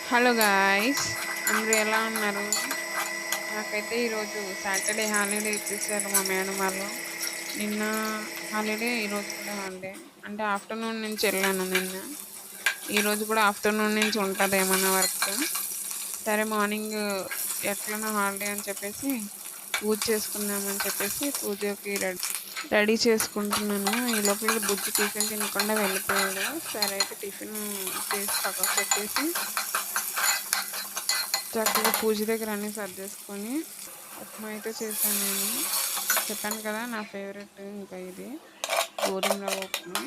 Hello guys! అందరూ ఎలా ఉన్నారు? నాకైతే ఈరోజు సాటర్‌డే హాలిడే ఇచ్చేసారు మా మేడం వాళ్ళు. నిన్న హాలిడే, ఈరోజు కూడా హాలిడే. అంటే ఆఫ్టర్‌నూన్ నుంచి ఎళ్ళాను నిన్న. ఈరోజు కూడా ఆఫ్టర్‌నూన్ నుంచి ఉంటదేమన్నా వర్క్. సరే మార్నింగ్ ఎట్లనో హాలిడే అని చెప్పేసి పూజ చేసుకుందామని చెప్పేసి పూజకి రెడీ చేసుకుంటున్నాను. ఈ లోపల బుజ్జి టిఫిన్ తినకుండా వెళ్ళిపోయాడు. సరే అయితే టిఫిన్ చేసి పక్కకు పెట్టేసి చక్కగా పూజ దగ్గర అన్నీ సర్దేసుకొని ఉప్మా అయితే చేశాను నేను. చెప్పాను కదా నా ఫేవరెట్ ఇంకా ఇది గోధుమ రవ్వ ఉప్మా.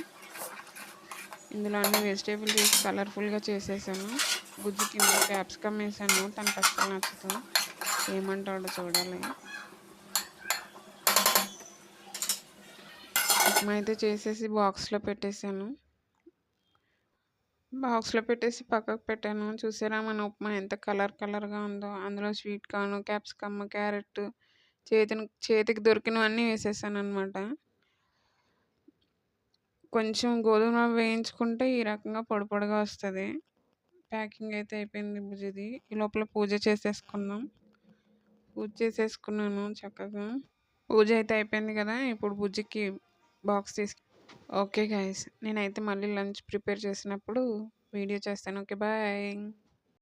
ఇందులో అన్ని వెజిటేబుల్స్ వేసి కలర్‌ఫుల్‌గా చేసేసాను. బుజ్జికి ఇందులో క్యాప్సికమ్ వేసాను. తనకు అస్సలు నచ్చదు. ఏమంటాడో చూడాలి. ఉప్మా అయితే చేసేసి బాక్స్‌లో పెట్టేసి పక్కకు పెట్టాను. చూసారా మన ఉప్మా ఎంత కలర్‌గా ఉందో. అందులో స్వీట్ కార్న్, క్యాప్సికమ్, క్యారెట్ చేతికి దొరికినవన్నీ వేసేసాననమాట. కొంచెం గోధుమ రవ్వ వేయించుకుంటే ఈ రకంగా పొడి పొడిగా వస్తది. ప్యాకింగ్ అయితే అయిపోయింది బుజ్జిది. ఈ లోపల పూజ చేసేసుకుందాం. పూజ చేసేసుకున్నాను చక్కగా. పూజ అయితే అయిపోయింది కదా! ఇప్పుడు బుజ్జికి బాక్స్ ఓకే గైస్. నేనైతే మళ్ళీ లంచ్ ప్రిపేర్ చేసినప్పుడు వీడియో చేస్తాను. ఓకే. బాయ్.